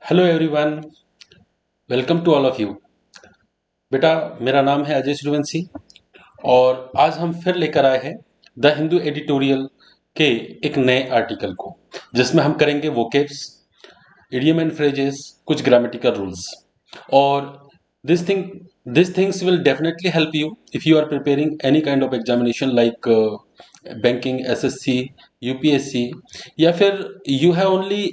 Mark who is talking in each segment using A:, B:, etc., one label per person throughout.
A: Hello everyone, welcome to all of you. बेटा, मेरा नाम है अजय सूर्यवंशी और आज हम फिर लेकर आए हैं द हिंदू एडिटोरियल के एक नए आर्टिकल को, जिसमें हम करेंगे वोकेब्स, इडियम एंड फ्रेजेस, कुछ ग्रामेटिकल रूल्स। और this thing this things will definitely help you if you are preparing any kind of examination like banking, SSC, UPSC, या फिर you have only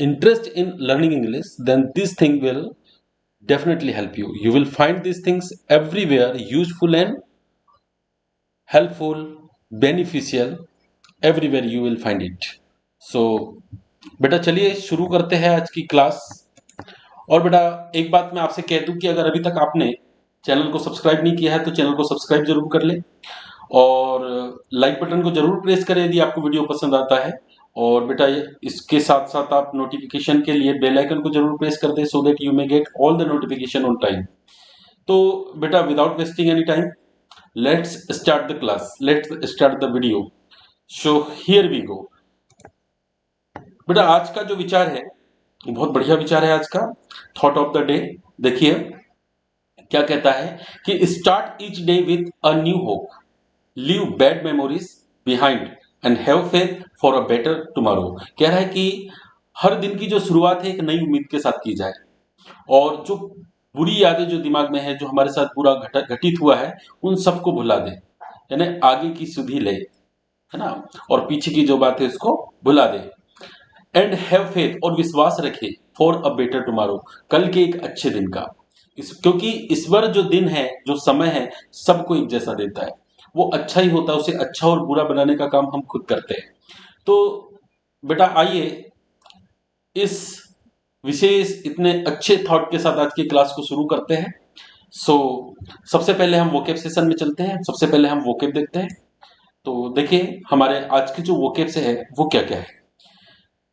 A: interest in learning English, then this thing will definitely help you. You will find these things everywhere useful and helpful, beneficial. Everywhere you will find it. So बेटा चलिए शुरू करते हैं आज की class. और बेटा एक बात मैं आपसे कह दूं कि अगर अभी तक आपने चैनल को सब्सक्राइब नहीं किया है तो चैनल को सब्सक्राइब जरूर कर ले और लाइक बटन को जरूर प्रेस करें यदि आपको वीडियो पसंद आता है। और बेटा इसके साथ साथ आप नोटिफिकेशन के लिए बेल आइकन को जरूर प्रेस कर दें so that you may get all the notification on time. तो बेटा without wasting any time, let's start the class, let's start the video. So here we go. बेटा आज का जो विचार है बहुत बढ़िया विचार है आज का, थॉट ऑफ द डे। देखिए क्या कहता है कि start each day with a new hope, leave bad memories behind and have faith for a better tomorrow. कह रहा है कि हर दिन की जो शुरुआत है एक नई उम्मीद के साथ की जाए और जो बुरी यादें जो दिमाग में है, जो हमारे साथ बुरा घटित हुआ है, उन सबको भुला दे, यानी आगे की सुधि ले, है ना, और पीछे की जो बात है उसको भुला दे। एंड हैव फेथ, और विश्वास रखे, फॉर अ बेटर टुमारो, कल के एक अच्छे दिन का। क्योंकि ईश्वर जो दिन है, जो समय है, सबको एक जैसा देता है, वो अच्छा ही होता है, उसे अच्छा और बुरा बनाने का काम हम खुद करते हैं। तो बेटा आइए इस विशेष इतने अच्छे थॉट के साथ आज की क्लास को शुरू करते हैं। सो सबसे पहले हम वोकेब सेशन में चलते हैं। सबसे पहले हम वोकेब देखते हैं। तो देखिए हमारे आज के जो वोकेब से है वो क्या क्या है।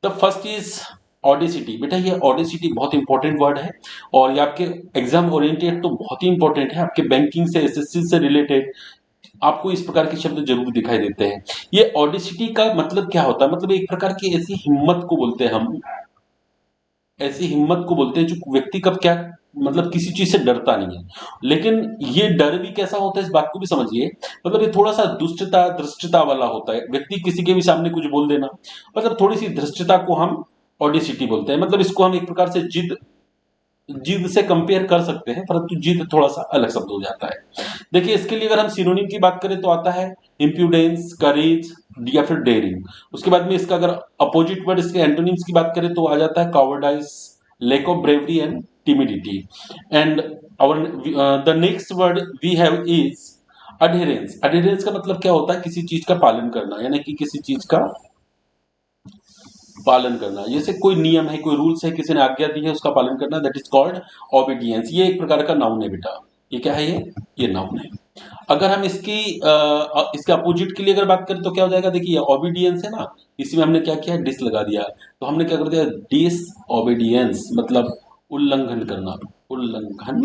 A: The first is audacity. बेटा ये ऑडिसिटी बहुत इंपॉर्टेंट वर्ड है और ये आपके एग्जाम ओरिएंटेड तो बहुत ही इंपॉर्टेंट है, आपके बैंकिंग से, एसएससी से रिलेटेड आपको इस प्रकार के शब्द जरूर दिखाई देते हैं। ये ऑडिसिटी का मतलब क्या होता है? मतलब एक प्रकार की ऐसी हिम्मत को बोलते हैं हम, ऐसी हिम्मत को बोलते हैं जो व्यक्ति कब क्या, मतलब किसी चीज से डरता नहीं है। लेकिन ये डर भी कैसा होता है इस बात को भी समझिए। मतलब ये थोड़ा सा दुष्टता धृष्टता वाला होता है, व्यक्ति किसी के भी सामने कुछ बोल देना, मतलब थोड़ी सी धृष्टता को हम ऑडिसिटी बोलते हैं। मतलब इसको हम एक प्रकार से जिद जिद से कंपेयर कर सकते हैं, परंतु जिद थोड़ा सा अलग शब्द हो जाता है। देखिए इसके लिए अगर हम सिनोनिम की बात करें तो आता है इम्प्यूडेंस, करेज या फिर डेयरिंग। उसके बाद में इसका अगर अपोजिट वर्ड, इसके एंटोनिम्स की बात करें तो आ जाता है cowardice, lack of bravery and timidity. And our the next word we have is adherence. Adherence का मतलब क्या होता है? किसी चीज का पालन करना, यानी कि किसी चीज का पालन करना, जैसे कोई नियम है, कोई रूल्स है, किसी ने आज्ञा दी है, उसका पालन करना, दैट इज कॉल्ड ओबीडियंस। ये एक प्रकार का नाउन है बेटा। ये क्या है? ये नाउन है। अगर हम इसके अपोजिट के लिए अगर बात करें तो क्या हो जाएगा? देखिए ओबीडियंस है ना, इसी में हमने क्या किया, डिस लगा दिया, तो हमने क्या कर दिया, डिस ओबीडियंस, मतलब उल्लंघन करना, उल्लंघन,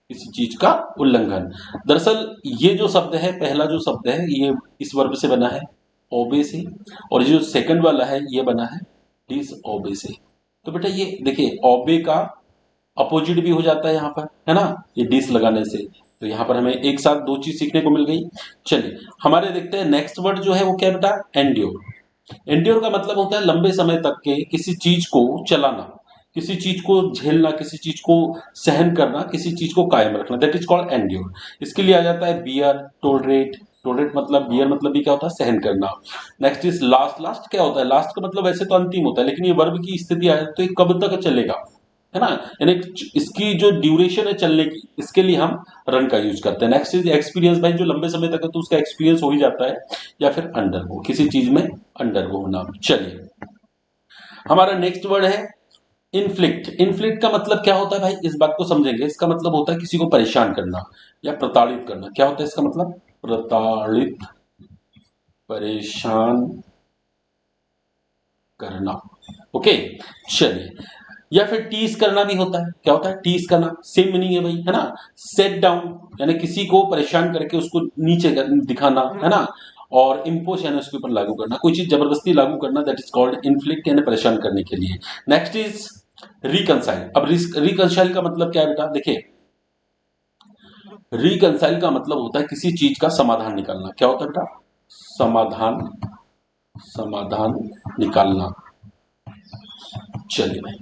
A: किसी चीज का उल्लंघन। दरअसल ये जो शब्द है, पहला जो शब्द है, ये इस वर्ब से बना है, ओबे से, और जो सेकंड वाला है ये बना है डिस ओबे से। तो बेटा ये देखिए ओबे का अपोजिट भी हो जाता है यहाँ पर, है ना, ये डिस लगाने से। तो यहाँ पर हमें एक साथ दो चीज सीखने को मिल गई। चलिए हमारे देखते हैं नेक्स्ट वर्ड जो है वो क्या बेटा, एंड्योर। एंड्योर का मतलब होता है लंबे समय तक के किसी चीज को चलाना, किसी चीज को झेलना, किसी चीज को सहन करना, किसी चीज को कायम रखना, दैट इज कॉल्ड एंड्योर। इसके लिए आ जाता है बियर, टोलरेट। टोलरेट मतलब, बियर मतलब भी क्या होता है, सहन करना। Next is last. लास्ट क्या होता है? लास्ट का मतलब वैसे तो अंतिम होता है, लेकिन ये वर्ब की स्थिति आए तो ये कब तक चलेगा, है ना, यानी इसकी जो ड्यूरेशन है चलने की, इसके लिए हम रन का यूज करते हैं। Next is experience. भाई जो लंबे समय तक है तो उसका एक्सपीरियंस हो ही जाता है, या फिर अंडरगो, किसी चीज में अंडरगो होना। चलिए हमारा नेक्स्ट वर्ड है इन्फ्लिक्ट। इन्फ्लिक्ट का मतलब क्या होता है भाई, इस बात को समझेंगे। इसका मतलब होता है किसी को परेशान करना या प्रताड़ित करना। क्या होता है इसका मतलब? प्रताड़ित, परेशान करना। ओके चलिए, या फिर टीज करना भी होता है। क्या होता है? टीज करना, सेम मीनिंग है भाई, है ना। सेट डाउन यानी किसी को परेशान करके उसको नीचे दिखाना, है ना। और इम्पोज यानी उसके ऊपर लागू करना, कोई चीज जबरदस्ती लागू करना, दैट इज कॉल्ड इन्फ्लिक्ट यानी परेशान करने के लिए। Next is reconcile. अब रिकंसाइल का मतलब क्या है बेटा, देखिए रिकंसाइल का मतलब होता है किसी चीज का समाधान निकालना। क्या होता है बेटा, समाधान, समाधान निकालना। चलिए भाई,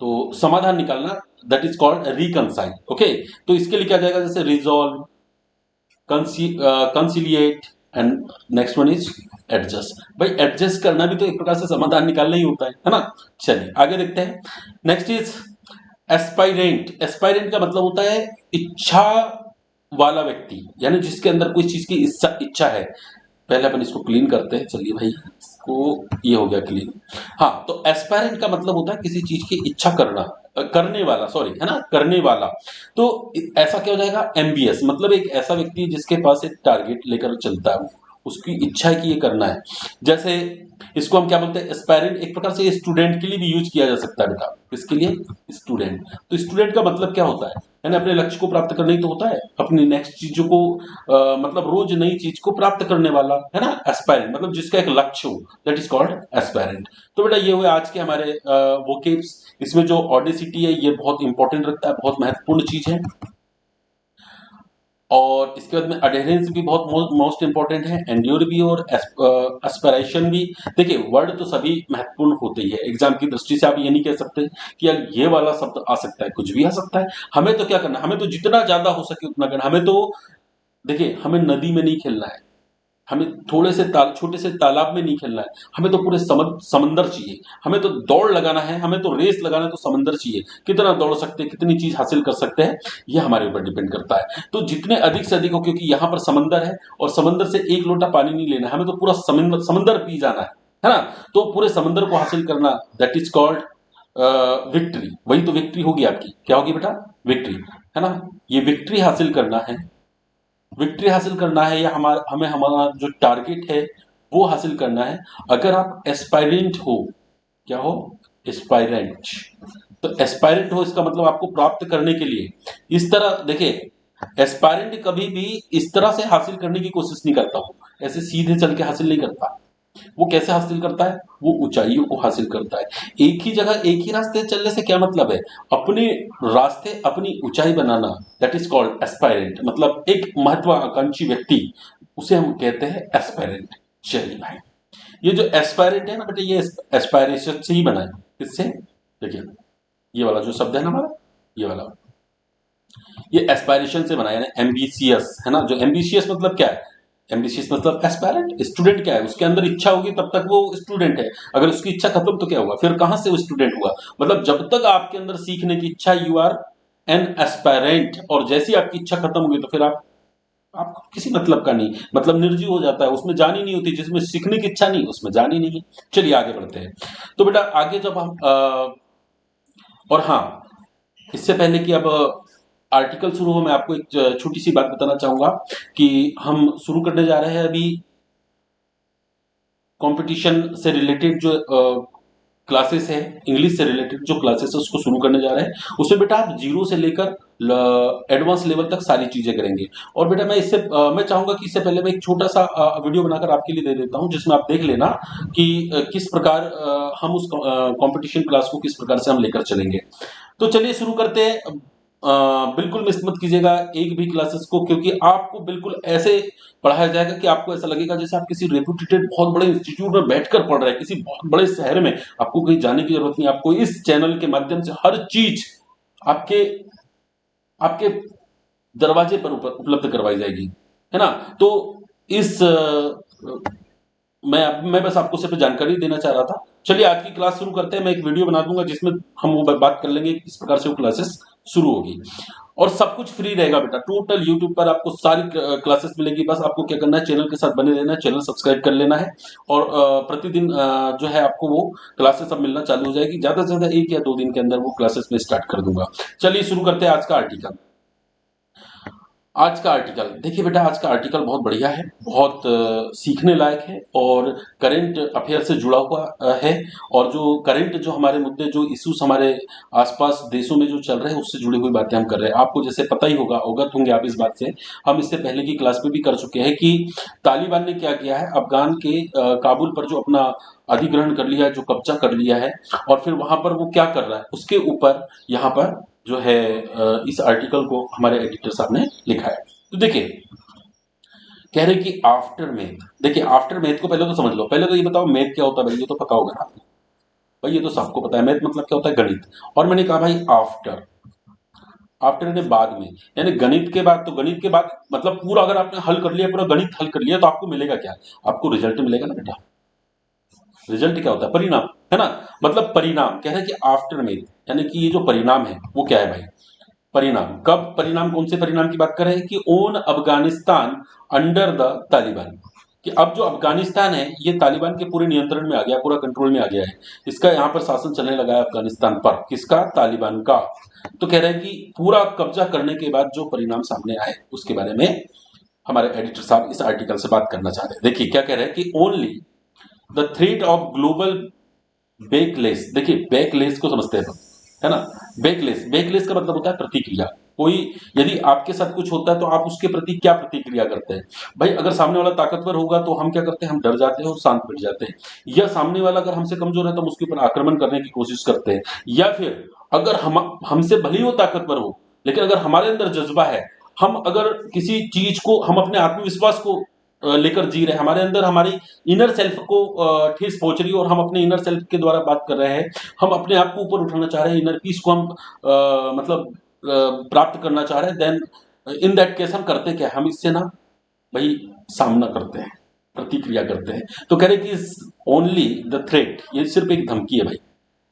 A: तो समाधान निकालना that is called reconcile. Okay, तो इसके लिए क्या जाएगा, जैसे resolve, conciliate and next one is adjust. भाई एडजस्ट करना भी तो एक प्रकार से समाधान निकालना ही होता है ना। चलिए आगे देखते हैं। Next is aspirant. एस्पायरेंट का मतलब होता है इच्छा वाला व्यक्ति, यानी जिसके अंदर कोई चीज की इच्छा है। पहले अपन इसको क्लीन करते हैं। चलिए भाई, इसको, ये हो गया क्लीन। हाँ, तो एस्पायरेंट का मतलब होता है किसी चीज की इच्छा करना, करने वाला, सॉरी, है ना, करने वाला। तो ऐसा क्या हो जाएगा, एमबीएस, मतलब एक ऐसा व्यक्ति जिसके पास एक टारगेट लेकर चलता है, उसकी इच्छा है कि ये करना है। जैसे इसको हम क्या बोलते हैं, एस्पायरेंट। एक प्रकार से स्टूडेंट के लिए भी यूज किया जा सकता है बेटा। इसके लिए स्टूडेंट, तो स्टूडेंट का मतलब क्या होता है, यानी अपने लक्ष्य को प्राप्त करना ही तो होता है, अपनी नेक्स्ट चीजों को मतलब रोज नई चीज को प्राप्त करने वाला, है ना। एस्पायरेंट मतलब जिसका एक लक्ष्य हो, दैट इज कॉल्ड एस्पायरेंट। तो बेटा ये हुए आज के हमारे वोकेब्स। इसमें जो ऑडेसिटी है ये बहुत इंपॉर्टेंट रखता है, बहुत महत्वपूर्ण चीज है। और इसके बाद में अडेरेंस भी बहुत मोस्ट इंपॉर्टेंट है, एंड्योर भी और एस्पिरेशन भी। देखिए वर्ड तो सभी महत्वपूर्ण होते ही है, एग्जाम की दृष्टि से आप ये नहीं कह सकते कि यार ये वाला शब्द आ सकता है, कुछ भी आ सकता है। हमें तो क्या करना, हमें तो जितना ज्यादा हो सके उतना करना। हमें तो देखिए, हमें नदी में नहीं खेलना है, हमें थोड़े से छोटे से तालाब में नहीं खेलना है, हमें तो पूरे समंदर चाहिए। हमें तो दौड़ लगाना है, हमें तो रेस लगाना है, तो समंदर चाहिए। कितना दौड़ सकते हैं, कितनी चीज हासिल कर सकते हैं, ये हमारे ऊपर डिपेंड करता है। तो जितने अधिक से अधिक हो, क्योंकि यहाँ पर समंदर है और समंदर से एक लोटा पानी नहीं लेना है, हमें तो पूरा समंदर समंदर पी जाना है ना। तो पूरे समंदर को हासिल करना, दैट इज कॉल्ड विक्ट्री। वही तो विक्ट्री होगी आपकी, क्या होगी बेटा, विक्ट्री, है ना। ये विक्ट्री हासिल करना है, विक्ट्री हासिल करना है, या हमें हमारा जो टारगेट है वो हासिल करना है। अगर आप एस्पायरेंट हो, क्या हो, एस्पायरेंट, तो एस्पायरेंट हो इसका मतलब आपको प्राप्त करने के लिए इस तरह, देखिए एस्पायरेंट कभी भी इस तरह से हासिल करने की कोशिश नहीं करता हूं, ऐसे सीधे चल के हासिल नहीं करता। वो कैसे हासिल करता है, वो ऊंचाइयों को हासिल करता है। एक ही जगह एक ही रास्ते चलने से क्या मतलब है, अपने रास्ते अपनी ऊंचाई बनाना, दैट इज कॉल्ड एस्पायरेंट। मतलब एक महत्वाकांक्षी व्यक्ति, उसे हम कहते हैं एस्पायरेंट। चलिए भाई, ये जो एस्पायरेंट है ना बेटे, ये एस्पायरेशन से ही बना है। किससे, देखिए ये वाला जो शब्द है ना हमारा, ये वाला, ये एस्पायरेशन से बना है, एम्बिशियस, है ना। जो एम्बिशियस मतलब क्या है, एम्बिशियस मतलब एस्पायरेंट। स्टूडेंट क्या है, उसके अंदर इच्छा होगी तब तक वो स्टूडेंट है, अगर उसकी इच्छा खत्म तो क्या हुआ, फिर कहां से वो स्टूडेंट हुआ। मतलब जब तक आपके अंदर सीखने की इच्छा, यू आर एन एस्पायरेंट, और जैसी आपकी इच्छा खत्म होगी तो फिर आप किसी मतलब का नहीं, मतलब निर्जीव हो जाता है, उसमें जान ही नहीं होती। जिसमें सीखने की इच्छा नहीं, उसमें जान ही नहीं है। चलिए आगे बढ़ते हैं। तो बेटा आगे जब हम और हाँ, इससे पहले कि अब आर्टिकल शुरू हो, मैं आपको एक छोटी सी बात बताना चाहूंगा कि हम शुरू करने जा रहे हैं अभी कंपटीशन से रिलेटेड जो क्लासेस है, इंग्लिश से रिलेटेड जो क्लासेस है उसको शुरू करने जा रहे हैं। उसमें बेटा आप जीरो से लेकर एडवांस लेवल तक सारी चीजें करेंगे। और बेटा मैं चाहूंगा कि इससे पहले मैं एक छोटा सा वीडियो बनाकर आपके लिए दे देता हूं, जिसमें आप देख लेना कि किस प्रकार हम उस कंपटीशन क्लास को किस प्रकार से हम लेकर चलेंगे। तो चलिए शुरू करते हैं। बिल्कुल मिस मत कीजिएगा एक भी क्लासेस को, क्योंकि आपको बिल्कुल ऐसे पढ़ाया जाएगा कि आपको ऐसा लगेगा जैसे आप किसी रेपुटेटेड बहुत बड़े इंस्टीट्यूट में बैठकर पढ़ रहे हैं, किसी बहुत बड़े शहर में। आपको कहीं जाने की जरूरत नहीं, आपको इस चैनल के माध्यम से हर चीज आपके आपके दरवाजे पर उपलब्ध करवाई जाएगी, है ना। तो इस मैं बस आपको सिर्फ जानकारी देना चाह रहा था। चलिए आज की क्लास शुरू करते हैं। मैं एक वीडियो बना दूंगा जिसमें हम वो बात कर लेंगे किस प्रकार से वो क्लासेस शुरू होगी। और सब कुछ फ्री रहेगा बेटा, टोटल यूट्यूब पर आपको सारी क्लासेस मिलेगी। बस आपको क्या करना है, चैनल के साथ बने रहना है, चैनल सब्सक्राइब कर लेना है। और प्रतिदिन जो है आपको वो क्लासेस अब मिलना चालू हो जाएगी। ज्यादा से ज्यादा 1 या 2 दिन के अंदर वो क्लासेस में स्टार्ट कर दूंगा। चलिए शुरू करते हैं आज का आर्टिकल। आज का आर्टिकल देखिए बेटा, आज का आर्टिकल बहुत बढ़िया है, बहुत सीखने लायक है और करंट अफेयर से जुड़ा हुआ है। और जो करंट जो हमारे मुद्दे, जो इश्यूज हमारे आसपास देशों में जो चल रहे हैं, उससे जुड़ी हुई बातें हम कर रहे हैं। आपको जैसे पता ही होगा, अवगत होंगे आप इस बात से, हम इससे पहले की क्लास में भी कर चुके हैं कि तालिबान ने क्या किया है, अफगान के काबुल पर जो अपना अधिग्रहण कर लिया है, जो कब्जा कर लिया है, और फिर वहां पर वो क्या कर रहा है, उसके ऊपर यहाँ पर जो है इस आर्टिकल को हमारे एडिटर साहब ने लिखा है। तो देखिए, कह रहे कि आफ्टर मैथ। देखिए, आफ्टर मैथ को पहले तो समझ लो, पहले तो ये बताओ मैथ क्या होता है भाई, ये तो पता होगा ना आपको। भाई ये तो सबको पता है, मैथ मतलब क्या होता है, गणित। और मैंने कहा भाई आफ्टर, आफ्टर यानी बाद में, यानी गणित के बाद। तो गणित के बाद मतलब पूरा अगर आपने हल कर लिया, पूरा गणित हल कर लिया, तो आपको मिलेगा क्या, आपको रिजल्ट मिलेगा ना बेटा। रिजल्ट क्या होता है, परिणाम, है ना। मतलब परिणाम कह रहे हैं कि आफ्टर मैथ, यानी कि ये जो परिणाम है वो क्या है भाई, परिणाम। कब परिणाम, कौन से परिणाम की बात कर रहे हैं कि own Afghanistan under the Taliban, कि अब जो अफगानिस्तान है ये तालिबान के पूरे नियंत्रण में आ गया, पूरा कंट्रोल में आ गया है। इसका यहां पर शासन चलने लगा है अफगानिस्तान पर, किसका, तालिबान का। तो कह रहे हैं कि पूरा कब्जा करने के बाद जो परिणाम सामने आए उसके बारे में हमारे एडिटर साहब इस आर्टिकल से बात करना चाह रहे हैं। देखिए क्या कह रहे हैं कि only the threat of global backless. देखिए बैकलेस को समझते हैं हम, है ना। बैकलेस, बैकलेस का मतलब होता है प्रतिक्रिया। कोई यदि आपके साथ कुछ होता है तो आप उसके प्रति क्या प्रतिक्रिया करते हैं। भाई अगर सामने वाला ताकतवर होगा तो हम क्या करते हैं, हम डर जाते हैं और शांत बैठ जाते हैं। या सामने वाला अगर हमसे कमजोर है तो हम उसके ऊपर आक्रमण करने की कोशिश करते हैं। या फिर अगर हम हमसे भले ही वो ताकतवर हो, लेकिन अगर हमारे अंदर जज्बा है, हम अगर किसी चीज को, हम अपने आत्मविश्वास को लेकर जी रहे हैं, हमारे अंदर हमारी इनर सेल्फ को ठेस पहुंच रही है और हम अपने इनर सेल्फ के द्वारा बात कर रहे हैं, हम अपने आप को ऊपर उठाना चाह रहे हैं, इनर पीस को हम मतलब प्राप्त करना चाह रहे हैं, देन इन दैट केस हम करते क्या है, हम इससे ना भाई सामना करते हैं, प्रतिक्रिया करते हैं। तो कह रहे कि ओनली द थ्रेट, ये सिर्फ एक धमकी है भाई,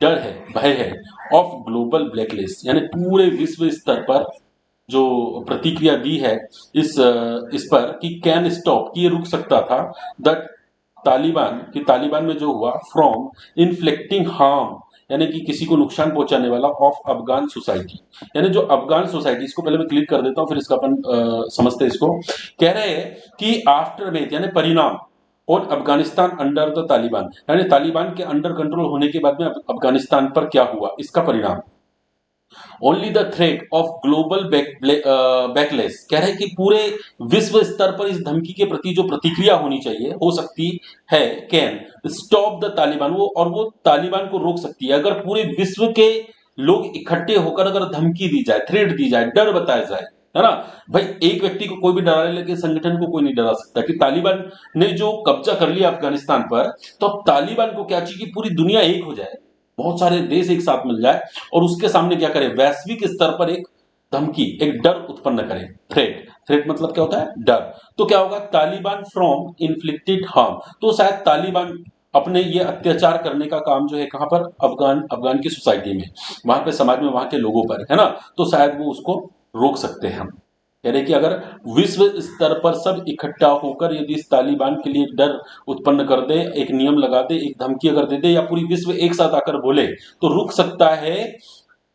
A: डर है, भय है, ऑफ ग्लोबल ब्लैकलिस्ट, यानी पूरे विश्व स्तर पर जो प्रतिक्रिया दी है इस पर कि कैन स्टॉप, कि ये रुक सकता था, द तालिबान, कि तालिबान में जो हुआ, फ्रॉम इन्फ्लिक्टिंग हार्म, यानी कि किसी को नुकसान पहुंचाने वाला, ऑफ अफगान सोसाइटी, यानी जो अफगान सोसाइटी। इसको पहले मैं क्लिक कर देता हूं, फिर इसका अपन समझते हैं इसको। कह रहे हैं कि आफ्टर मैथ यानी परिणाम, और अफगानिस्तान अंडर द तालिबान, यानी तालिबान के अंडर कंट्रोल होने के बाद में अफगानिस्तान पर क्या हुआ, इसका परिणाम। Only the threat of global backless, कह रहे हैं कि पूरे विश्व स्तर पर इस धमकी के प्रति जो प्रतिक्रिया होनी चाहिए, हो सकती है, कैन स्टॉप द तालिबान, वो और वो तालिबान को रोक सकती है। अगर पूरे विश्व के लोग इकट्ठे होकर अगर धमकी दी जाए, थ्रेट दी जाए, डर बताया जाए, है ना। भाई एक व्यक्ति को कोई भी डरा ले, लेकिन संगठन को कोई नहीं डरा सकता, कि तालिबान ने जो कब्जा कर लिया अफगानिस्तान पर, तो अब तालिबान को क्या चाहिए कि पूरी दुनिया एक हो जाए, बहुत सारे देश एक साथ मिल जाए और उसके सामने क्या करे, वैश्विक स्तर पर एक धमकी, एक डर उत्पन्न करे। थ्रेट, थ्रेट मतलब क्या होता है, डर। तो क्या होगा, तालिबान फ्रॉम इन्फ्लिक्टेड हार्म, तो शायद तालिबान अपने ये अत्याचार करने का काम जो है कहां पर, अफगान अफगान की सोसाइटी में, वहां पे समाज में, वहां के लोगों पर, है ना। तो शायद वो उसको रोक सकते हैं हम। कह रहे कि अगर विश्व स्तर पर सब इकट्ठा होकर यदि इस तालिबान के लिए एक डर उत्पन्न कर दे, एक नियम लगा दे, एक धमकी अगर दे दे, या पूरी विश्व एक साथ आकर बोले, तो रुक सकता है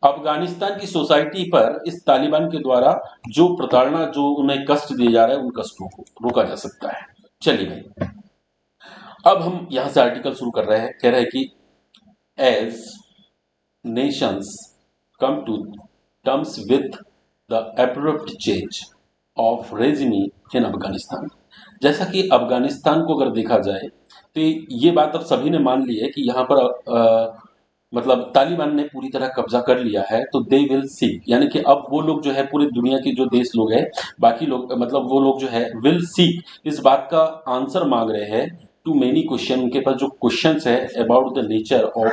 A: अफगानिस्तान की सोसाइटी पर इस तालिबान के द्वारा जो प्रताड़ना, जो उन्हें कष्ट दिए जा रहे हैं, उन कष्टों को रोका जा सकता है। चलिए भाई, अब हम यहां से आर्टिकल शुरू कर रहे हैं। कह रहे हैं कि as nations come to terms with the abrupt change of regime in Afghanistan। जैसा कि अफगानिस्तान को अगर देखा जाए तो ये बात अब सभी ने मान ली है कि यहाँ पर मतलब तालिबान ने पूरी तरह कब्जा कर लिया है, तो दे विल सीक, यानी कि अब वो लोग जो है, पूरी दुनिया के जो देश लोग हैं, बाकी लोग, मतलब वो लोग जो है विल सीक, इस बात का आंसर मांग रहे हैं टू मेनी क्वेश्चन, उनके पास जो क्वेश्चंस है about the nature of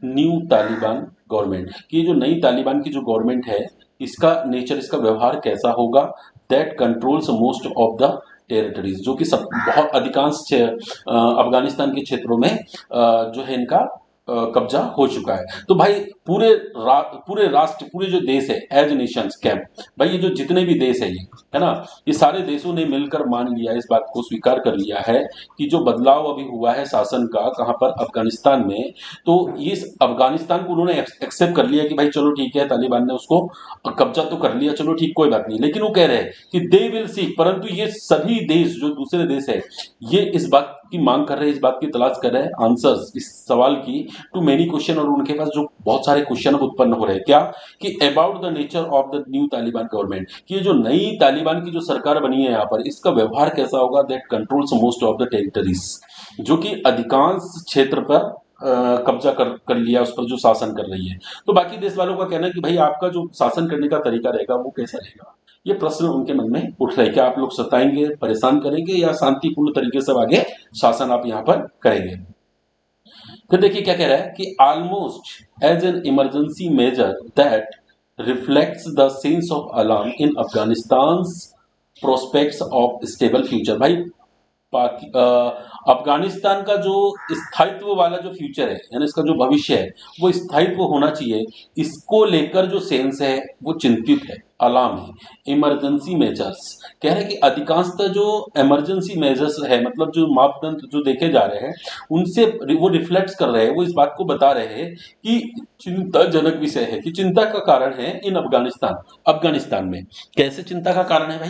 A: new Taliban government, कि ये जो नई तालिबान की जो गवर्नमेंट है, इसका नेचर, इसका व्यवहार कैसा होगा, that controls most of the territories, जो कि सब बहुत अधिकांश अफगानिस्तान के क्षेत्रों में जो है इनका कब्जा हो चुका है। तो भाई पूरे राष्ट्र, पूरे जो देश है एज नेशंस कैंप, भाई ये जो जितने भी देश है ये, है ना, ये सारे देशों ने मिलकर मान लिया, इस बात को स्वीकार कर लिया है कि जो बदलाव अभी हुआ है शासन का कहाँ पर, अफगानिस्तान में, तो इस अफगानिस्तान को उन्होंने एक्सेप्ट कर लिया कि भाई चलो ठीक है, तालिबान ने उसको कब्जा तो कर लिया, चलो ठीक कोई बात नहीं, लेकिन वो कह रहे हैं कि दे विल सीक, परंतु ये सभी देश जो दूसरे देश है ये इस बात की मांग कर रहे हैं, इस बात की तलाश कर रहे हैं आंसर्स इस सवाल की टू मेनी क्वेश्चन, और उनके पास जो बहुत सारे क्वेश्चन उत्पन्न हो रहे हैं क्या, कि about the nature of the new Taliban government, कि ये जो नई तालिबान की जो सरकार बनी है यहाँ पर, इसका व्यवहार कैसा होगा, that controls most of the territories, जो कि अधिकांश क्षेत्र पर कब्जा कर लिया, उस पर जो शासन कर रही है। तो बाकी देश वालों का कहना है कि भाई आपका जो शासन करने का तरीका रहेगा वो कैसा रहेगा, ये प्रश्न उनके मन में उठ रहे, क्या आप लोग सताएंगे, परेशान करेंगे, या शांतिपूर्ण तरीके से आगे शासन आप यहाँ पर करेंगे। फिर देखिए क्या कह रहा है कि almost as an emergency measure that reflects the sense of alarm in Afghanistan prospects of stable future. भाई अफगानिस्तान का जो स्थायित्व वाला जो फ्यूचर है, यानी इसका जो भविष्य है वो स्थायित्व होना चाहिए, इसको लेकर जो सेंस है वो चिंतित है, अलार्म है। इमरजेंसी मेजर्स कह रहे हैं कि अधिकांशतः जो इमरजेंसी मेजर्स है, मतलब जो मापदंड जो देखे जा रहे हैं उनसे वो रिफ्लेक्ट कर रहे हैं, वो इस बात को बता रहे हैं कि चिंताजनक विषय है, कि चिंता का कारण है इन अफगानिस्तान में। कैसे चिंता का कारण है भाई,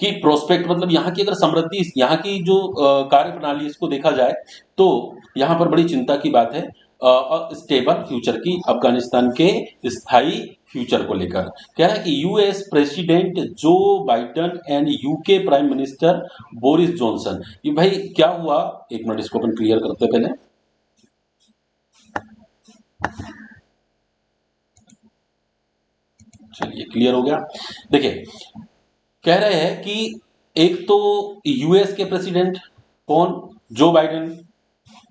A: कि प्रोस्पेक्ट मतलब यहाँ की अगर समृद्धि, यहाँ की जो कार्य प्रणाली इसको देखा जाए तो यहाँ पर बड़ी चिंता की बात है स्टेबल फ्यूचर की, अफगानिस्तान के स्थायी फ्यूचर को लेकर। कह रहा है कि US president Joe Biden and UK prime minister Boris Johnson, ये भाई क्या हुआ, एक मिनट इसको अपन क्लियर करते पहले। चलिए क्लियर हो गया। देखिए कह रहे हैं कि एक तो यूएस के प्रेसिडेंट कौन, जो बाइडेन,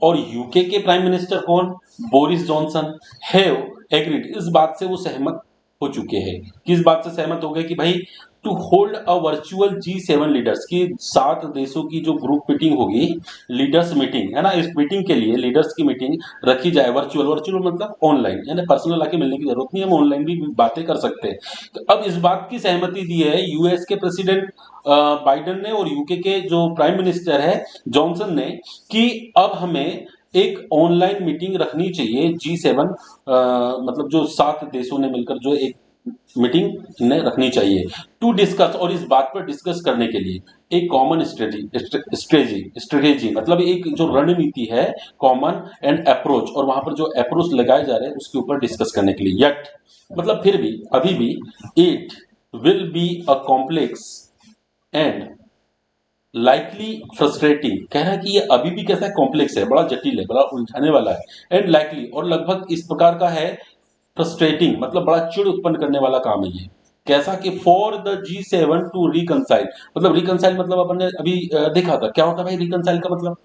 A: और यूके के प्राइम मिनिस्टर कौन, बोरिस जॉनसन, हैव एग्रीड, इस बात से वो सहमत हो चुके हैं। किस बात से सहमत हो गए, कि भाई to hold a virtual G7 leaders की 7 देशों की जो ग्रुप मीटिंग होगी, लीडर्स मीटिंग है ना, इस मीटिंग के लिए लीडर्स की मीटिंग रखी जाए, वर्चुअल मतलब ऑनलाइन, यानी पर्सनल आके मिलने की जरूरत नहीं, हम ऑनलाइन भी बातें कर सकते हैं। तो अब इस बात की सहमति दी है यूएस के प्रेसिडेंट बाइडेन ने और यूके के जो प्राइम मिनिस्टर है जॉनसन ने, कि अब हमें एक ऑनलाइन मीटिंग रखनी चाहिए G7, मतलब जो 7 देशों ने मिलकर जो एक मीटिंग ने रखनी चाहिए टू डिस्कस, और इस बात पर डिस्कस करने के लिए एक कॉमन स्ट्रेटेजी मतलब एक जो रणनीति है कॉमन एंड अप्रोच, और वहां पर जो अप्रोच लगाए जा रहे हैं उसके ऊपर डिस्कस करने के लिए। यट मतलब फिर भी अभी भी it will be a complex and likely frustrating, कह रहा है कि ये अभी भी कैसा है, कॉम्प्लेक्स है, बड़ा जटिल है, बड़ा उलझाने वाला है, एंड लाइकली और लगभग इस प्रकार का है, फ्रस्ट्रेटिंग मतलब बड़ा चिड़ उत्पन्न करने वाला काम है ये। कैसा कि for the G7 to reconcile, मतलब रिकनसाइल मतलब अपन ने अभी देखा था क्या होता है भाई रिकनसाइल का मतलब,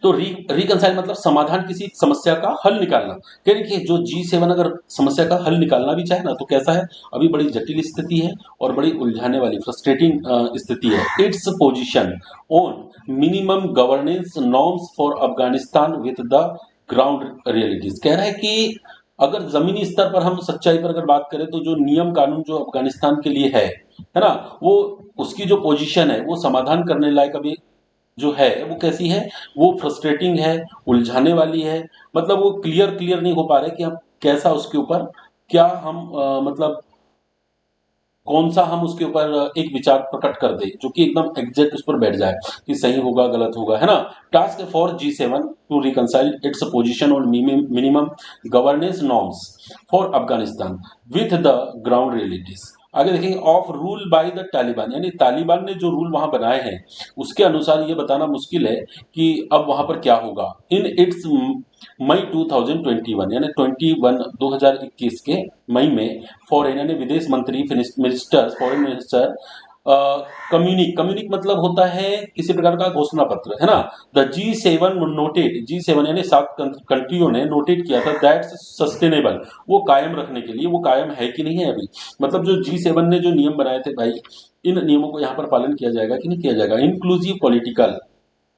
A: तो रिकनसाइल मतलब समाधान, किसी समस्या का हल निकालना। कह रही कि जो G7 अगर समस्या का हल निकालना भी चाहे ना तो कैसा है, अभी बड़ी जटिल स्थिति है और बड़ी उलझाने वाली फ्रस्ट्रेटिंग स्थिति है। It's position on minimum governance norms for Afghanistan with the ground realities, कह रहा है कि अगर जमीनी स्तर पर हम सच्चाई पर अगर बात करें तो जो नियम कानून जो अफगानिस्तान के लिए है ना, वो उसकी जो पोजीशन है वो समाधान करने लायक अभी जो है वो कैसी है, वो फ्रस्ट्रेटिंग है, उलझाने वाली है, मतलब वो क्लियर नहीं हो पा रहे कि हम कैसा उसके ऊपर क्या हम मतलब कौन सा हम उसके ऊपर एक विचार प्रकट कर दे जो कि एकदम एग्जैक्ट उस पर बैठ जाए कि सही होगा गलत होगा, है ना। Task for G7 to reconcile its position on minimum governance norms for Afghanistan with the ground realities. आगे देखेंगे of rule by the Taliban, यानी तालिबान ने जो रूल वहां बनाए हैं उसके अनुसार ये बताना मुश्किल है कि अब वहां पर क्या होगा। इन इट्स मई 2021 यानी 2021 के मई में फॉरेन यानी विदेश मंत्री मिनिस्टर फॉरेन मिनिस्टर कम्युनिक मतलब होता है किसी प्रकार का घोषणा पत्र, है ना। द G7 नोटेड, G7 यानी 7 कंट्रियों ने नोटेड किया था दैट सस्टेनेबल, वो कायम रखने के लिए, वो कायम है कि नहीं है अभी, मतलब जो G7 ने जो नियम बनाए थे भाई इन नियमों को यहाँ पर पालन किया जाएगा कि नहीं किया जाएगा। इंक्लूसिव पॉलिटिकल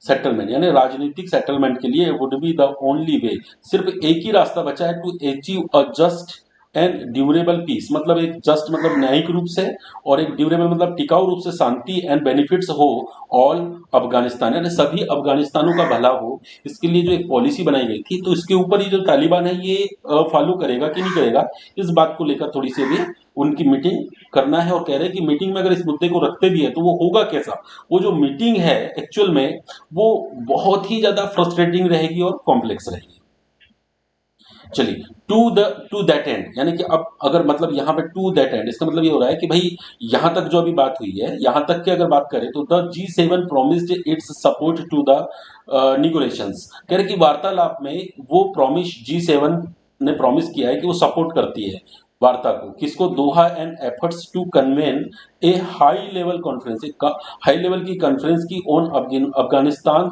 A: सेटलमेंट यानी राजनीतिक सेटलमेंट के लिए would be the only way, सिर्फ एक ही रास्ता बचा है to achieve a just and durable peace, मतलब एक जस्ट मतलब न्यायिक रूप से और एक ड्यूरेबल मतलब टिकाऊ रूप से शांति एंड बेनिफिट्स हो ऑल अफगानिस्तान, यानी सभी अफगानिस्तानों का भला हो, इसके लिए जो एक पॉलिसी बनाई गई थी। तो इसके ऊपर ये जो तालिबान है ये फॉलो करेगा कि नहीं करेगा, इस बात को लेकर थोड़ी सी अभी उनकी मीटिंग करना है। और कह रहे हैं कि मीटिंग में अगर इस मुद्दे को रखते भी है तो वो होगा कैसा, वो जो मीटिंग है एक्चुअल में वो बहुत ही ज्यादा फ्रस्ट्रेटिंग रहेगी और कॉम्प्लेक्स रहेगी। चलिए, टू दैट एंड, यानी कि अब अगर मतलब यहाँ पे टू दैट एंड, इसका मतलब ये हो रहा है कि भाई यहां तक जो अभी बात हुई है, यहां तक की अगर बात करें तो the G7 promised its support to the negotiations, कह रहे कि वार्तालाप में वो प्रॉमिस G7 ने प्रॉमिस किया है कि वो सपोर्ट करती है वार्ता को, किसको, Doha and efforts to convene a high level conference, एक हाई लेवल की कॉन्फ्रेंस की ऑन अफगानिस्तान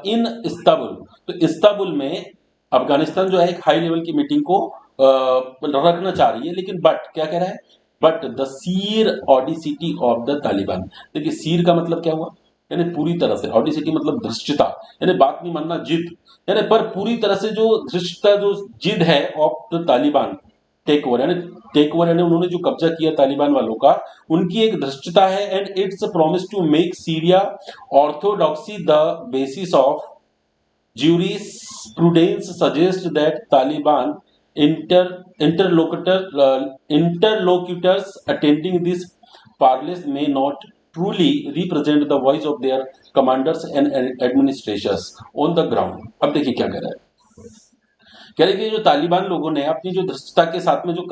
A: इन इस्तांबुल। तो इस्तांबुल में अफगानिस्तान जो है एक हाई लेवल की मीटिंग को रखना चाह रही है, लेकिन बट क्या कह रहा है, but the sheer audacity of the Taliban. देखिए सीर का मतलब क्या हुआ, यानी पूरी तरह से, ऑडिसिटी मतलब धृष्टता, यानी बात नहीं मानना, जिद, यानी पर पूरी तरह से जो धृष्टता जो जिद है of the Taliban take over, यानी टेक ओवर यानी उन्होंने जो कब्जा किया तालिबान वालों का, उनकी एक धृष्टता है। And its promise to make sharia orthodoxy the basis of jurisprudence suggests that Taliban interlocutors attending this parleys may not truly represent the voice of their commanders and administrators on the ground। अब देखिए क्या कह रहा है, कह रहे कि जो तालिबान लोगों ने अपनी जो धृष्टता के साथ में जो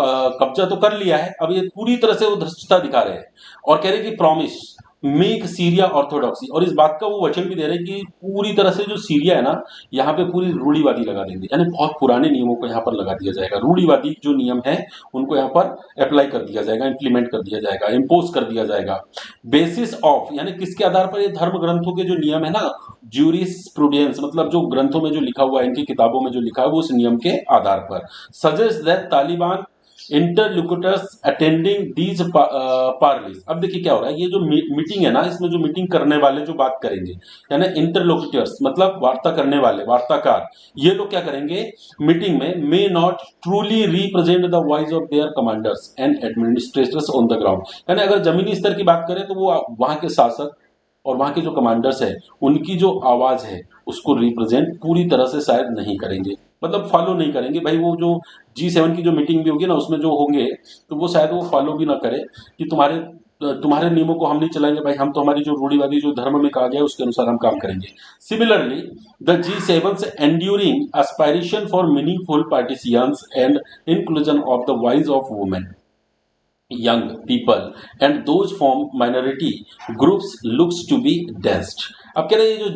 A: कब्जा तो कर लिया है, अब ये पूरी तरह से वो धृष्टता दिखा रहे हैं और कह रहे कि प्रॉमिस मेक सीरिया ऑर्थोडॉक्सी, और इस बात का वो वचन भी दे रहे हैं कि पूरी तरह से जो सीरिया है ना, यहाँ पे पूरी रूढ़ीवादी लगा देंगे, यानी बहुत पुराने नियमों को यहाँ पर लगा दिया जाएगा, रूढ़ीवादी जो नियम है उनको यहाँ पर अप्लाई कर दिया जाएगा, इंप्लीमेंट कर दिया जाएगा, इम्पोज कर दिया जाएगा। बेसिस ऑफ यानी किसके आधार पर, ये धर्म ग्रंथों के जो नियम है ना, ज्यूरिस्प्रूडेंस मतलब जो ग्रंथों में जो लिखा हुआ है, इनकी किताबों में जो लिखा है वो उस नियम के आधार पर, suggest that Taliban interlocutors attending these parleys. अब देखिए क्या हो रहा है, ये जो मीटिंग है ना, इसमें जो मीटिंग करने वाले जो बात करेंगे, यानी इंटरलोक्यूटर्स मतलब वार्ता करने वाले, वार्ताकार, ये लोग क्या करेंगे मीटिंग में, may not truly represent the voice of their commanders and administrators on the ground, यानी अगर जमीनी स्तर की बात करें तो वो वहां के शासक और वहां के जो कमांडर्स है उनकी जो आवाज है उसको रिप्रेजेंट पूरी तरह से शायद नहीं करेंगे, मतलब फॉलो नहीं करेंगे। भाई वो जो G7 की जो मीटिंग भी होगी ना, उसमें जो होंगे तो वो शायद वो फॉलो भी ना करे कि तुम्हारे नियमों को हम नहीं चलाएंगे, भाई हम तो हमारी जो रूढ़िवादी जो धर्म में कहा गया है उसके अनुसार हम काम करेंगे। Similarly the G7's enduring aspiration for meaningful participants and inclusion of the voice of women, young people and those from minority groups looks to be dashed। अब कह रहे हैं ये जो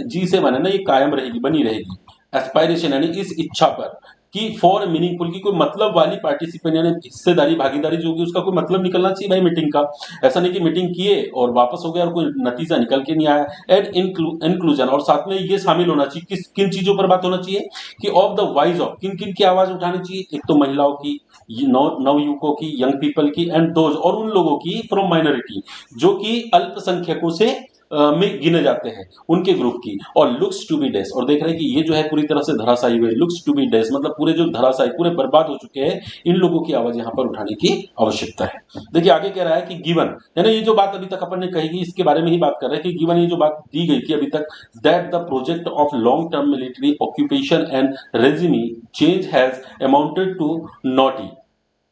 A: G7 है ना, ये कायम रहेगी, बनी रहेगी, एस्पायरेशन यानी इस इच्छा पर कि फॉर मीनिंगफुल की कोई मतलब वाली पार्टिसिपेंट यानी हिस्सेदारी भागीदारी जो होगी उसका कोई मतलब निकलना चाहिए भाई मीटिंग का, ऐसा नहीं कि मीटिंग किए और वापस हो गया और कोई नतीजा निकल के नहीं आया। एंड इंक्लूजन, और साथ में ये शामिल होना चाहिए किस किन चीजों पर बात होना चाहिए कि ऑफ द वॉइस ऑफ, किन किन की आवाज उठानी चाहिए, एक तो महिलाओं की, नवयुवकों की, यंग पीपल की, एंड दोज और उन लोगों की फ्रॉम माइनॉरिटी जो कि अल्पसंख्यकों से में गिने जाते हैं उनके ग्रुप की, और लुक्स टू बी डेस, और देख रहे हैं कि ये जो है पूरी तरह से धराशायी हुए, लुक्स टू बी डेस मतलब पूरे जो धराशायी पूरे बर्बाद हो चुके हैं, इन लोगों की आवाज यहाँ पर उठाने की आवश्यकता है। देखिए आगे कह रहा है कि गिवन, यानी ये जो बात अभी तक अपन ने कही इसके बारे में ही बात कर रहे हैं कि गिवन ये जो बात दी गई थी अभी तक, that the project of long term military occupation and regime change has amounted to naught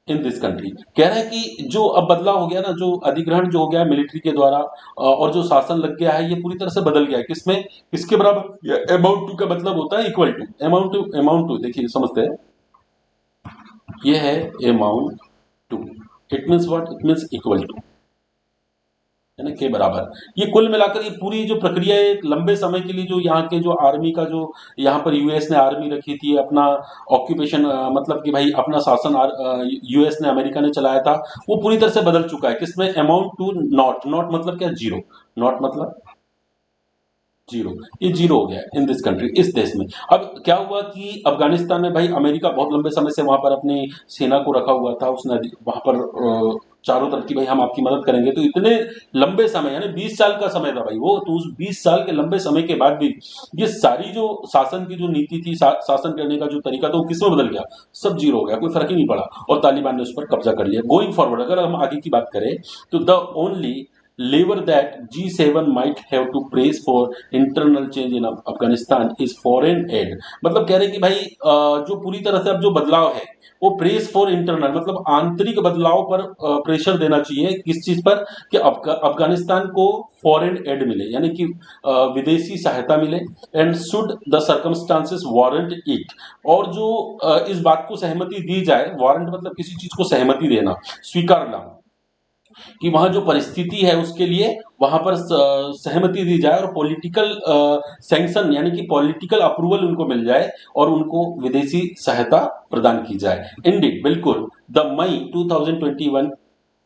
A: in this country. कह रहा है कि जो अब बदलाव हो गया ना, जो अधिग्रहण जो हो गया मिलिट्री के द्वारा और जो शासन लग गया है, ये पूरी तरह से बदल गया है, किसमें, किसके बराबर, अमाउंट टू का मतलब होता है इक्वल टू, अमाउंट टू देखिए समझते हैं, ये है amount to, it means what, it means equal to, है ना, के बराबर। ये कुल मिलाकर ये पूरी जो प्रक्रिया है एक लंबे समय के लिए जो यहाँ के जो आर्मी का जो यहाँ पर यूएस ने आर्मी रखी थी, अपना ऑक्यूपेशन मतलब कि भाई अपना शासन यूएस ने अमेरिका ने चलाया था, वो पूरी तरह से बदल चुका है, किसमें, अमाउंट टू नॉट, नॉट मतलब क्या, जीरो, नॉट मतलब जीरो, ये जीरो हो गया इन दिस कंट्री, इस देश में। अब क्या हुआ कि अफगानिस्तान में भाई अमेरिका बहुत लंबे समय से वहां पर अपनी सेना को रखा हुआ था, उसने वहां पर चारों तरफ की भाई हम आपकी मदद करेंगे। तो इतने लंबे समय यानी 20 साल का समय था भाई वो, तो उस 20 साल के लंबे समय के बाद भी ये सारी जो शासन की जो नीति थी, शासन करने का जो तरीका था, वो किसमें बदल गया? सब जीरो हो गया, कोई फर्क ही नहीं पड़ा और तालिबान ने उस पर कब्जा कर लिया। गोइंग फॉरवर्ड अगर हम आगे की बात करें तो the only lever that G7 might have to praise for internal change in Afghanistan is foreign aid। मतलब कह रहे कि भाई जो पूरी तरह से अब जो बदलाव है वो प्रेस फॉर इंटरनल मतलब आंतरिक बदलाव पर प्रेशर देना चाहिए। किस चीज पर? कि अफगानिस्तान को फॉरेन एड मिले यानी कि विदेशी सहायता मिले। And should the circumstances warrant it, और जो इस बात को सहमति दी जाए, वारंट मतलब किसी चीज को सहमति देना, स्वीकारना, कि वहां जो परिस्थिति है उसके लिए वहां पर सहमति दी जाए और पॉलिटिकल सैंक्शन यानी कि पॉलिटिकल अप्रूवल उनको मिल जाए और उनको विदेशी सहायता प्रदान की जाए। इंडीड, बिल्कुल, the May 2021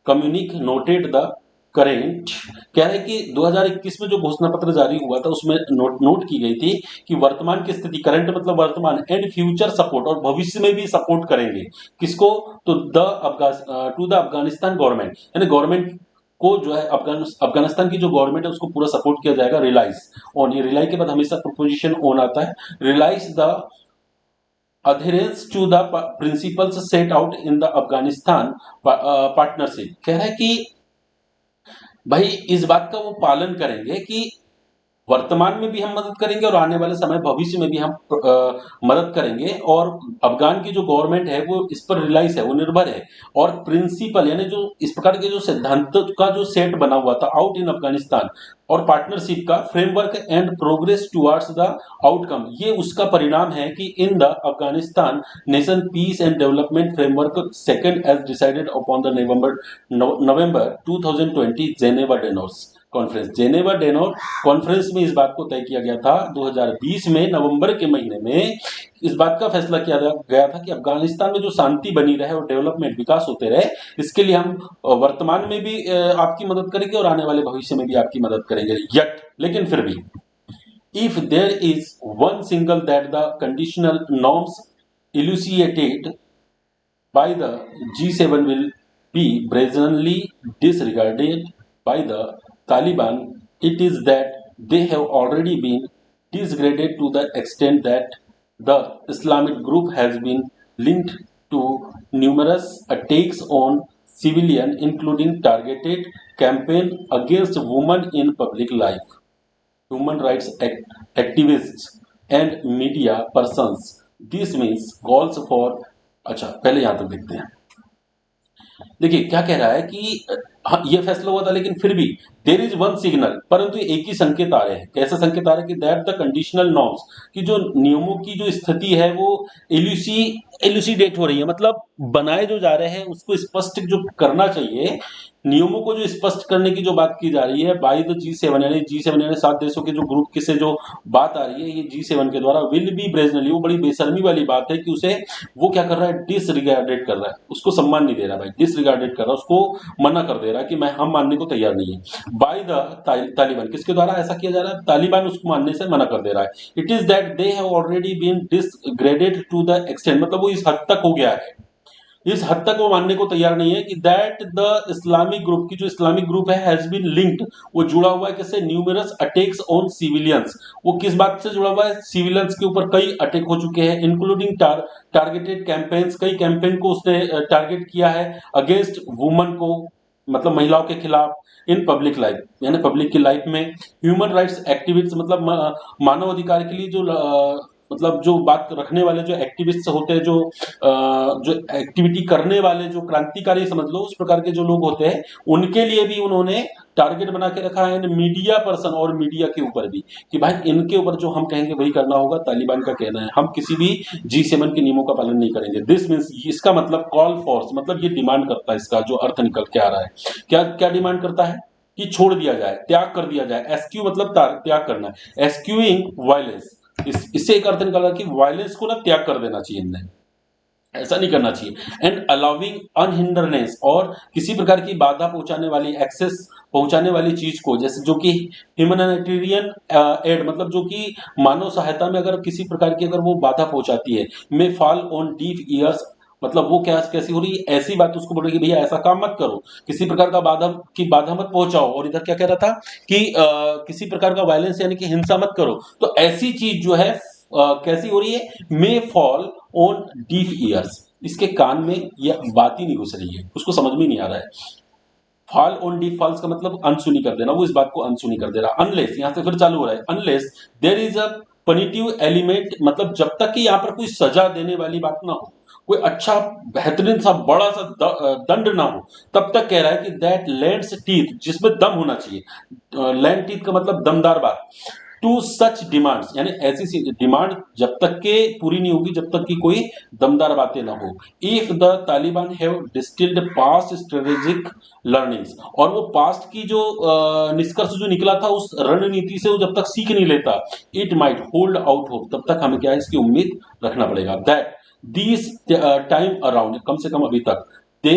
A: communique noted the current, कह रहे कि 2021 में जो घोषणा पत्र जारी हुआ था उसमें नोट की गई थी कि वर्तमान की स्थिति, करंट मतलब वर्तमान, एंड फ्यूचर सपोर्ट, और भविष्य में भी सपोर्ट करेंगे। किसको? तो टू द अफगानिस्तान गवर्नमेंट, यानी गवर्नमेंट को जो है अफगानिस्तान की जो गवर्नमेंट है उसको पूरा सपोर्ट किया जाएगा। रिलाइज ऑन, ये रिलाई के बाद हमेशा प्रोपोजिशन ऑन आता है। Realize the adherence to the principles set out in the Afghanistan partnership, कह रहा है कि भाई इस बात का वो पालन करेंगे कि वर्तमान में भी हम मदद करेंगे और आने वाले समय भविष्य में भी हम मदद करेंगे। और अफगान की जो गवर्नमेंट है वो इस पर रिलाइज है, वो निर्भर है। और प्रिंसिपल यानी जो इस प्रकार के जो सिद्धांत का जो सेट बना हुआ था आउट इन अफगानिस्तान और पार्टनरशिप का framework and progress towards the outcome, ये उसका परिणाम है कि in the Afghanistan nation peace and development framework second as decided upon the November 2020 Geneva डेनोस कॉन्फ्रेंस। जेनेवा डेनोर कॉन्फ्रेंस में इस बात को तय किया गया था 2020 में नवंबर के महीने में, इस बात का फैसला किया गया था कि अफगानिस्तान में जो शांति बनी रहे और डेवलपमेंट विकास होते रहे, इसके लिए हम वर्तमान में भी आपकी मदद करेंगे और आने वाले भविष्य में भी आपकी मदद करेंगे। यट, लेकिन फिर भी, if there is one single that the conditional norms elucidated by the G7 will be brazenly disregarded by the Taliban, it is that they have already been disgraded to the extent that the Islamic group has been linked to numerous attacks on civilians, including targeted campaign against women in public life, human rights activists and media persons। This means calls for, अच्छा पहले यहां तक देखते हैं। देखिए क्या कह रहा है कि हाँ ये फैसला हुआ था लेकिन फिर भी देर इज वन सिग्नल, परंतु एक ही संकेत आ रहे हैं। कैसे संकेत आ रहे हैं? कि दैट द कंडीशनल नॉर्म्स, की जो नियमों की जो स्थिति है वो एल्यूसीडेट हो रही है, मतलब बनाए जो जा रहे हैं उसको स्पष्ट जो करना चाहिए, नियमों को जो स्पष्ट करने की जो बात की जा रही है बाय द G7 यानी G7 यानी 7 देशों के जो ग्रुप के से जो बात आ रही है ये G7 के द्वारा, विल बी ब्रेजनली, वो बड़ी बेशर्मी वाली बात है कि उसे वो क्या कर रहा है? डिसरिगार्डेड कर रहा है, उसको सम्मान नहीं दे रहा भाई, डिसरिगार्डेड कर रहा है, उसको मना कर दे रहा है कि मैं हम मानने को तैयार नहीं है। बाय द तालिबान, किसके द्वारा ऐसा किया जा रहा है? तालिबान उसको मानने से मना कर दे रहा है। It is that they have already been degraded to the extent, मतलब वो इस हद तक हो गया है, इस हद तक वो मानने को तैयार नहीं है कि दैट द इस्लामिक ग्रुप, की जो इस्लामिक ग्रुप है हैज बीन लिंक्ड, वो जुड़ा हुआ है किससे? न्यूमरस अटैक्स ऑन सिविलियंस, वो किस बात से जुड़ा हुआ है? सिविलियंस के ऊपर कई अटैक हो चुके हैं, इंक्लूडिंग टारगेटेड कैंपेन्स, कई कैंपेन को उसने टारगेट किया है, अगेंस्ट वुमन को, मतलब महिलाओं के खिलाफ, इन पब्लिक लाइफ यानी पब्लिक की लाइफ में, ह्यूमन राइट्स एक्टिविस्ट मतलब मानव अधिकार के लिए जो मतलब जो बात रखने वाले जो एक्टिविस्ट होते हैं, जो एक्टिविटी करने वाले जो क्रांतिकारी समझ लो उस प्रकार के जो लोग होते हैं, उनके लिए भी उन्होंने टारगेट बना के रखा है। मीडिया पर्सन और मीडिया के ऊपर भी, कि भाई इनके ऊपर जो हम कहेंगे वही करना होगा, तालिबान का कहना है, हम किसी भी G7 के नियमों का पालन नहीं करेंगे। दिस मीन्स, इसका मतलब कॉल फॉर्स, मतलब ये डिमांड करता है, इसका जो अर्थ निकल के आ रहा है, क्या क्या डिमांड करता है? कि छोड़ दिया जाए, त्याग कर दिया जाए। एस्क्यू मतलब त्याग करना, एस्क्यूइंग वायलेंस, इससे एक अर्थ निकला कि वायलेंस को ना त्याग कर देना चाहिए, इन्हें ऐसा नहीं करना चाहिए। एंड अलाउिंग अनहिंडरनेस, और किसी प्रकार की बाधा पहुंचाने वाली, एक्सेस पहुंचाने वाली चीज को, जैसे जो कि ह्यूमैनिटेरियन एड मतलब जो कि मानव सहायता में अगर किसी प्रकार की अगर वो बाधा पहुंचाती है, मे फॉल ऑन डीफ ईयर्स मतलब वो क्या कैसी हो रही है, ऐसी बात उसको बोल रही है कि भैया ऐसा काम मत करो, किसी प्रकार का बाधा मत पहुंचाओ। और इधर क्या कह रहा था कि किसी प्रकार का वायलेंस यानी कि हिंसा मत करो। तो ऐसी चीज जो है कैसी हो रही है, मे फॉल ऑन डीफ ईयर्स, इसके कान में यह बात ही नहीं घुस रही है, उसको समझ में नहीं आ रहा है। फॉल ऑन डी फॉल्स का मतलब अनसुनी कर देना, वो इस बात को अनसुनी कर दे रहा। अनलेस, यहां से फिर चालू हो रहा है, unless there is a punitive element, मतलब जब तक कि यहां पर कोई सजा देने वाली बात ना हो, कोई अच्छा बेहतरीन सा बड़ा सा दंड ना हो, तब तक कह रहा है कि दैट लैंड्स टीथ, जिसमें दम होना चाहिए। लैंड टीथ का मतलब दमदार बात। टू सच डिमांड्स, यानी ऐसी डिमांड जब तक के पूरी नहीं होगी, जब तक कि कोई दमदार बातें ना हो। If the Taliban have distilled past strategic learnings, और वो पास्ट की जो निष्कर्ष जो निकला था उस रणनीति से वो जब तक सीख नहीं लेता, it might hold out hope, तब तक हमें क्या है, इसकी उम्मीद रखना पड़ेगा। दैट दिस टाइम अराउंड, कम से कम अभी तक, दे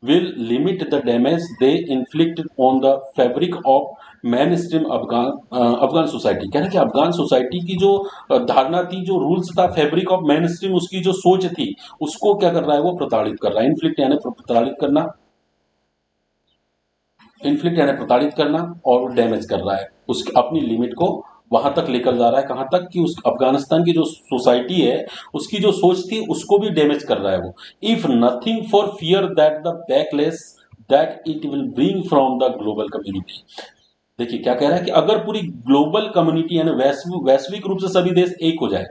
A: will limit the damage they inflict on the fabric of main stream Afghan society. कह रहे कि अफगान सोसाइटी की जो धारणा थी, जो रूल्स था, फैब्रिक ऑफ मेन स्ट्रीम, उसकी जो सोच थी, उसको क्या कर रहा है, वो प्रताड़ित कर रहा है। इन्फ्लिक्ट यानी प्रताड़ित करना, इन्फ्लिक्ट यानी प्रताड़ित करना, और डैमेज कर रहा है, उसकी अपनी लिमिट को वहां तक लेकर जा रहा है। कहां तक कि उस अफगानिस्तान की जो सोसाइटी है, उसकी जो सोच थी, उसको भी डैमेज कर रहा है वो। If nothing for fear that the backless that it will bring from the global community. देखिए क्या कह रहा है कि अगर पूरी ग्लोबल कम्युनिटी यानी वैश्विक रूप से सभी देश एक हो जाए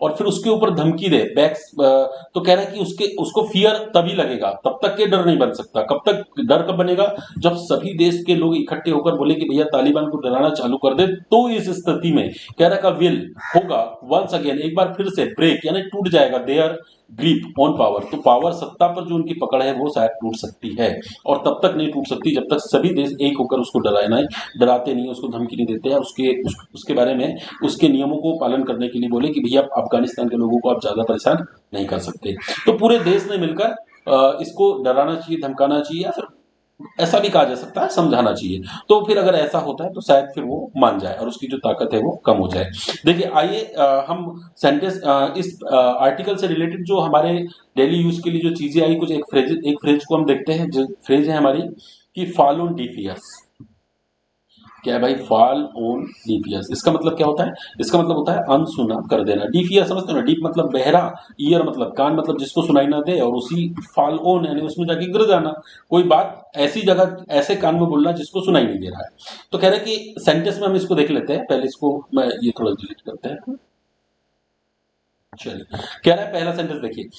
A: और फिर उसके ऊपर धमकी दे तो कह रहा है कि उसको फियर तभी लगेगा, तब तक के डर नहीं बन सकता। कब तक डर कब बनेगा, जब सभी देश के लोग इकट्ठे होकर बोले कि भैया तालिबान को डराना चालू कर दे। तो इस स्थिति में कह रहा का विल होगा वंस अगेन, एक बार फिर से ब्रेक यानी टूट जाएगा देयर ग्रिप ऑन पावर। तो पावर, सत्ता पर जो उनकी पकड़ है, वो शायद टूट सकती है, और तब तक नहीं टूट सकती जब तक सभी देश एक होकर उसको डराते नहीं, उसको धमकी नहीं देते हैं, उसके बारे में, उसके नियमों को पालन करने के लिए बोले कि भैया अफगानिस्तान के लोगों को आप ज्यादा परेशान नहीं कर सकते। तो पूरे देश ने मिलकर इसको डराना चाहिए, धमकाना चाहिए, या फिर ऐसा भी कहा जा सकता है समझाना चाहिए। तो फिर अगर ऐसा होता है तो शायद फिर वो मान जाए और उसकी जो ताकत है वो कम हो जाए। देखिए आइए हम सेंटेंस इस आर्टिकल से रिलेटेड जो हमारे डेली यूज के लिए जो चीजें आई, कुछ एक फ्रेज को हम देखते हैं। जो फ्रेज है हमारी कि फॉल ऑन डीफ ईयर्स। क्या है भाई, फॉल ऑन डीफ ईयर्स, इसका मतलब क्या होता है, इसका मतलब होता है अनसुना कर देना। डीफ ईयर समझते हो ना, डीप मतलब गहरा, ईयर मतलब कान, मतलब जिसको सुनाई ना दे, और उसी फॉल ऑन यानी उसमें जाके गिर जाना। कोई बात ऐसी जगह, ऐसे कान में बोलना जिसको सुनाई नहीं दे रहा है। तो कह रहे हैं कि सेंटेंस में हम इसको देख लेते हैं, पहले इसको मैं ये थोड़ा डिलीट करते हैं। चलिए, कह रहा है पहला सेंटेंस देखिए,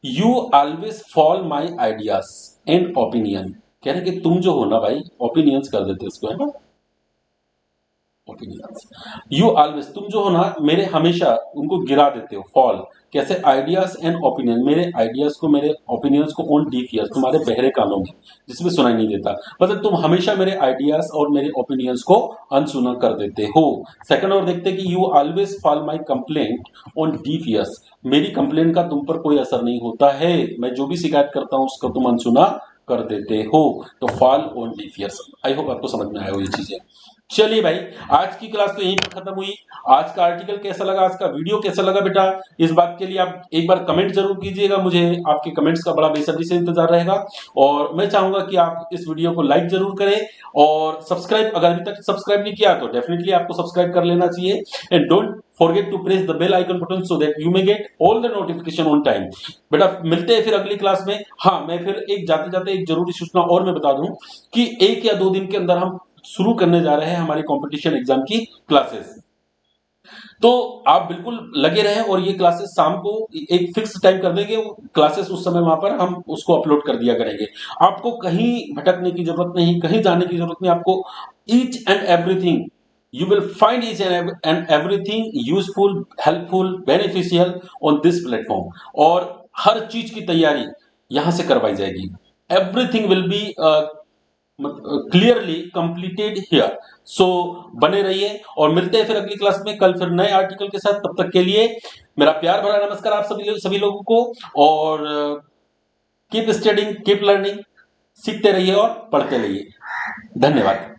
A: you always fall my ideas and opinion. कह रहे हैं कि तुम जो हो ना भाई, ओपिनियंस कर देते उसको, है ना, ओपिनियंस। यू ऑलवेज, तुम जो हो ना, मेरे हमेशा उनको गिरा देते हो। फॉल कैसे, आइडियाज एंड ओपिनियन, मेरे आइडियाज को, मेरे ओपिनियंस को ऑन डीफ ईयर्स, तुम्हारे बहरे कानों में, जिसमें सुनाई नहीं देता। मतलब तुम हमेशा मेरे आइडियाज और मेरे ओपिनियंस को अनसुना कर देते हो। सेकंड और देखते हैं कि you always fall my complaint on deaf years, मेरी कंप्लेंट का तुम पर कोई असर नहीं होता है, मैं जो भी शिकायत करता हूं उसका तुम अनसुना कर देते हो। तो fall on deaf years. I hope आपको समझ में आया हो ये चीजें। चलिए भाई, आज की क्लास तो यहीं पर खत्म हुई। आज का आर्टिकल कैसा लगा, आज का वीडियो कैसा लगा बेटा, इस बात के लिए आप एक बार कमेंट जरूर कीजिएगा, मुझे आपके कमेंट्स का बड़ा बेसब्री से इंतजार रहेगा। और मैं चाहूंगा कि आप इस वीडियो को लाइक जरूर करें, और सब्सक्राइब, अगर अभी तक सब्सक्राइब नहीं किया तो डेफिनेटली आपको सब्सक्राइब कर लेना चाहिए। And don't forget to press the bell icon button so that you may get all the notification on time. बेटा मिलते हैं फिर अगली क्लास में। हाँ, मैं फिर एक जाते जाते एक जरूरी सूचना और मैं बता दूं कि 1 या 2 दिन के अंदर हम शुरू करने जा रहे हैं हमारी कंपटीशन एग्जाम की क्लासेस। तो आप बिल्कुल लगे रहें, और ये क्लासेस शाम को एक फिक्स टाइम कर देंगे, क्लासेस उस समय वहां पर हम उसको अपलोड कर दिया करेंगे। आपको कहीं भटकने की जरूरत नहीं, कहीं जाने की जरूरत नहीं। आपको each and everything, you will find each and everything useful, helpful, beneficial on this platform. और हर चीज की तैयारी यहां से करवाई जाएगी। Everything will be clearly completed here. So बने रहिए, और मिलते हैं फिर अगली क्लास में कल फिर नए आर्टिकल के साथ। तब तक के लिए मेरा प्यार भरा नमस्कार आप सभी लोगों को, और कीप स्टडिंग, कीप लर्निंग, सीखते रहिए और पढ़ते रहिए। धन्यवाद।